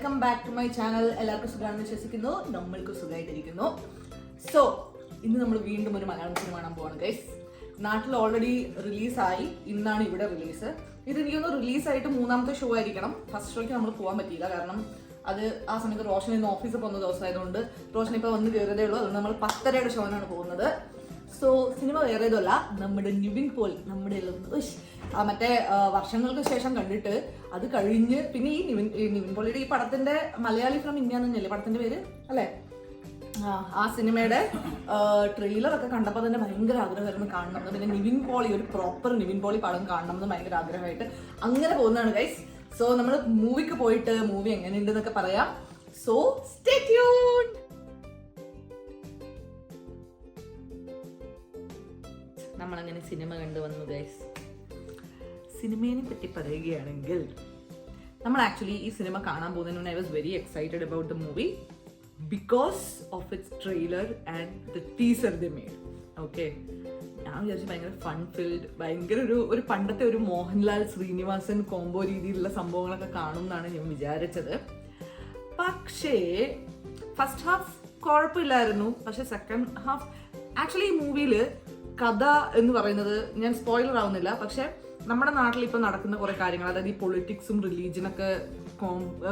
Welcome back to my channel. എല്ലാവർക്കും സുഖമാണെന്ന് വിശ്വസിക്കുന്നു. നമ്മൾക്ക് സുഖമായിട്ടിരിക്കുന്നു. സോ ഇന്ന് നമ്മൾ വീണ്ടും ഒരു മലയാളം സിനിമ കാണാൻ പോവാണ് ഗൈസ്. നാട്ടിൽ ഓൾറെഡി റിലീസായി, ഇന്നാണ് ഇവിടെ റിലീസ്. ഇത് എനിക്കൊന്ന് റിലീസായിട്ട് മൂന്നാമത്തെ ഷോ ആയിരിക്കണം. ഫസ്റ്റ് ഷോയ്ക്ക് നമ്മൾ പോകാൻ പറ്റിയില്ല, കാരണം അത് ആ സമയത്ത് റോഷൻ ഇന്ന് ഓഫീസിൽ പോകുന്ന ദിവസമായതുകൊണ്ട് റോഷൻ ഇപ്പോൾ വന്ന് കയറിയതേ ഉള്ളൂ. അതുകൊണ്ട് നമ്മൾ 10:30 ഷോനാണ് പോകുന്നത്. സോ സിനിമ വേറെ ഇതല്ല, നമ്മുടെ നിവിൻ പോളി, നമ്മുടെ മറ്റേ വർഷങ്ങൾക്ക് ശേഷം കണ്ടിട്ട് അത് കഴിഞ്ഞ് പിന്നെ ഈ നിവിൻ പോളിയുടെ ഈ പടത്തിന്റെ മലയാളി ഫ്രം ഇന്ത്യ എന്നല്ലേ പടത്തിന്റെ പേര് അല്ലേ? ആ സിനിമയുടെ ട്രെയിലറൊക്കെ കണ്ടപ്പോൾ തന്നെ ഭയങ്കര ആഗ്രഹമായിരുന്നു കാണണം. പിന്നെ നിവിൻ പോളി, ഒരു പ്രോപ്പർ നിവിൻ പോളി പടം കാണണം എന്ന് ഭയങ്കര ആഗ്രഹമായിട്ട് അങ്ങനെ പോകുന്നതാണ് ഗൈസ്. സോ നമ്മൾ മൂവിക്ക് പോയിട്ട് മൂവി എങ്ങനെയുണ്ടെന്നൊക്കെ പറയാം. So stay tuned. നമ്മളങ്ങനെ സിനിമ കണ്ടുവന്നു ഗൈസ്. സിനിമയെ പറ്റി പറയുകയാണെങ്കിൽ നമ്മൾ ആക്ച്വലി ഈ സിനിമ കാണാൻ പോകുന്നതിന് മുന്നേ I was very excited about the movie because of its trailer and the teaser the made. Okay, ഞാൻ വിചാരിച്ചു ഭയങ്കര ഫൺ ഫിൽഡ്, ഭയങ്കര ഒരു പണ്ടത്തെ ഒരു മോഹൻലാൽ ശ്രീനിവാസൻ കോംബോ രീതിയിലുള്ള സംഭവങ്ങളൊക്കെ കാണും എന്നാണ് ഞാൻ വിചാരിച്ചത്. പക്ഷേ ഫസ്റ്റ് ഹാഫ് കുഴപ്പമില്ലായിരുന്നു. പക്ഷെ സെക്കൻഡ് ഹാഫ് ആക്ച്വലി ഈ മൂവിയിൽ കഥ എന്ന് പറയുന്നത്, ഞാൻ സ്പോയിലർ ആവുന്നില്ല, പക്ഷെ നമ്മുടെ നാട്ടിൽ ഇപ്പം നടക്കുന്ന കുറേ കാര്യങ്ങൾ, അതായത് ഈ പൊളിറ്റിക്സും റിലീജിയനൊക്കെ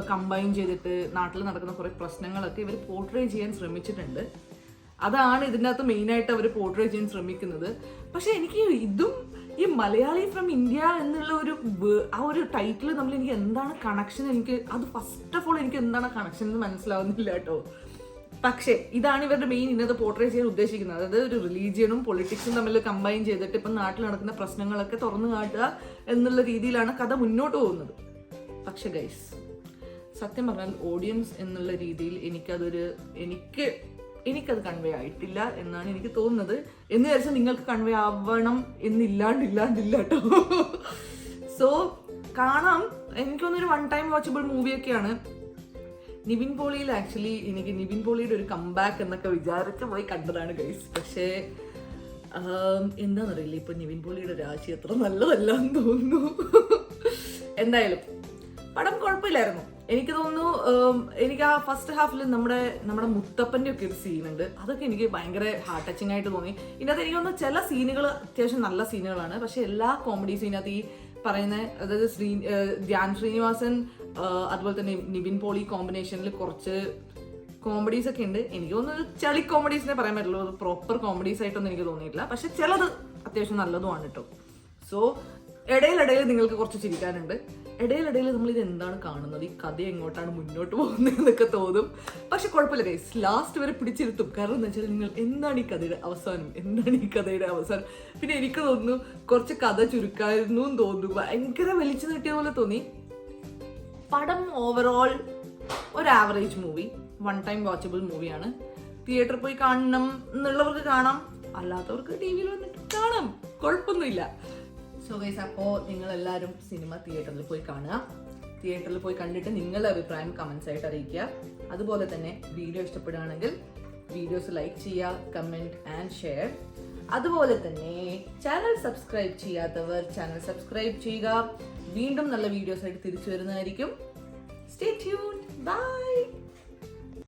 കമ്പൈൻ ചെയ്തിട്ട് നാട്ടിൽ നടക്കുന്ന കുറേ പ്രശ്നങ്ങളൊക്കെ ഇവർ പോർട്രേ ചെയ്യാൻ ശ്രമിച്ചിട്ടുണ്ട്. അതാണ് ഇതിൻ്റെ അകത്ത് മെയിനായിട്ട് അവർ പോർട്രേ ചെയ്യാൻ ശ്രമിക്കുന്നത്. പക്ഷെ എനിക്ക് ഇതും ഈ മലയാളി ഫ്രം ഇന്ത്യ എന്നുള്ള ആ ഒരു ടൈറ്റിൽ തമ്മിൽ എനിക്ക് എന്താണ് കണക്ഷൻ, എനിക്ക് അത് ഫസ്റ്റ് ഓഫ് ഓൾ എനിക്ക് എന്താണ് കണക്ഷൻ എന്ന് മനസ്സിലാവുന്നില്ല കേട്ടോ. പക്ഷേ ഇതാണ് ഇവരുടെ മെയിൻ ഇന്നത്തെ പോർട്രേ ചെയ്യാൻ ഉദ്ദേശിക്കുന്നത്. അതായത് ഒരു റിലീജിയനും പൊളിറ്റിക്സും തമ്മിൽ കമ്പൈൻ ചെയ്തിട്ട് ഇപ്പം നാട്ടിൽ നടക്കുന്ന പ്രശ്നങ്ങളൊക്കെ തുറന്നു കാട്ടുക എന്നുള്ള രീതിയിലാണ് കഥ മുന്നോട്ട് പോകുന്നത്. പക്ഷെ ഗൈസ്, സത്യം പറഞ്ഞാൽ ഓഡിയൻസ് എന്നുള്ള രീതിയിൽ എനിക്കത് കൺവേ ആയിട്ടില്ല എന്നാണ് എനിക്ക് തോന്നുന്നത്. എന്ന് വിചാരിച്ചാൽ നിങ്ങൾക്ക് കൺവേ ആവണം എന്നില്ലാണ്ടില്ല കേട്ടോ. സോ കാണാം, എനിക്കൊന്നൊരു 1 ടൈം വാച്ചബിൾ മൂവിയൊക്കെയാണ്. നിവിൻ പോളിയിൽ ആക്ച്വലി എനിക്ക് നിവിൻ പോളിയുടെ ഒരു കംബാക്ക് എന്നൊക്കെ വിചാരിച്ച് പോയി കണ്ടതാണ് ഗൈസ്. പക്ഷേ എന്താണെന്നറിയില്ല, ഇപ്പൊ നിവിൻ പോളിയുടെ രാശി അത്ര നല്ലതല്ല എന്ന് തോന്നുന്നു. എന്തായാലും പടം കുഴപ്പമില്ലായിരുന്നു. എനിക്ക് തോന്നുന്നു എനിക്ക് ആ ഫസ്റ്റ് ഹാഫിൽ നമ്മുടെ മുത്തപ്പൻ്റെ ഒക്കെ ഒരു സീനുണ്ട്, അതൊക്കെ എനിക്ക് ഭയങ്കര ഹാർട്ട് ടച്ചിങ് ആയിട്ട് തോന്നി. ഇതിനകത്ത് എനിക്ക് തോന്നുന്നു ചില സീനുകൾ അത്യാവശ്യം നല്ല സീനുകളാണ്. പക്ഷെ എല്ലാ കോമഡീസും ഇതിനകത്ത് ഈ പറയുന്ന, അതായത് ധ്യാൻ ശ്രീനിവാസൻ അതുപോലെ തന്നെ നിവിൻ പോളി കോമ്പിനേഷനിൽ കുറച്ച് കോമഡീസ് ഒക്കെ ഉണ്ട്. എനിക്ക് തോന്നുന്നു ചളി കോമഡീസിനെ പറയാൻ പറ്റുള്ളൂ, അത് പ്രോപ്പർ കോമഡീസ് ആയിട്ടൊന്നും എനിക്ക് തോന്നിയിട്ടില്ല. പക്ഷെ ചിലത് അത്യാവശ്യം നല്ലതുമാണ് കേട്ടോ. സോ ഇടയിലിടയിൽ നിങ്ങൾക്ക് കുറച്ച് ചിരിക്കാനുണ്ട്. ഇടയിലിടയിൽ നമ്മൾ ഇത് എന്താണ് കാണുന്നത്, ഈ കഥ എങ്ങോട്ടാണ് മുന്നോട്ട് പോകുന്നതെന്നൊക്കെ തോന്നും. പക്ഷെ കുഴപ്പമില്ല ഗൈസ്, ലാസ്റ്റ് വരെ പിടിച്ചിരുത്തും. കാരണം എന്താ വെച്ചാൽ നിങ്ങൾ എന്താണ് ഈ കഥയുടെ അവസാനം. പിന്നെ എനിക്ക് തോന്നുന്നു കുറച്ച് കഥ ചുരുക്കായിരുന്നു എന്ന് തോന്നുന്നു, ഭയങ്കര വലിച്ചു നീട്ടിയ പോലെ തോന്നി. പടം ഓവറോൾ ഒരു ആവറേജ് മൂവി, 1 ടൈം വാച്ചബിൾ മൂവിയാണ്. തിയേറ്ററിൽ പോയി കാണണം എന്നുള്ളവർക്ക് കാണാം, അല്ലാത്തവർക്ക് TV വന്നിട്ട് കാണാം, കുഴപ്പമൊന്നുമില്ല. സോ ഗൈസ്, അപ്പോൾ നിങ്ങളെല്ലാവരും സിനിമ തിയേറ്ററിൽ പോയി കാണുക. തിയേറ്ററിൽ പോയി കണ്ടിട്ട് നിങ്ങളുടെ അഭിപ്രായം കമൻസ് ആയിട്ട് അറിയിക്കുക. അതുപോലെ തന്നെ വീഡിയോ ഇഷ്ടപ്പെടുകയാണെങ്കിൽ വീഡിയോസ് ലൈക്ക് ചെയ്യുക, കമൻറ്റ് ആൻഡ് ഷെയർ. അതുപോലെ തന്നെ ചാനൽ സബ്സ്ക്രൈബ് ചെയ്യാത്തവർ ചാനൽ സബ്സ്ക്രൈബ് ചെയ്യുക. വീണ്ടും നല്ല വീഡിയോസ് ആയിട്ട് തിരിച്ചു വരുന്നതായിരിക്കും. Stay tune.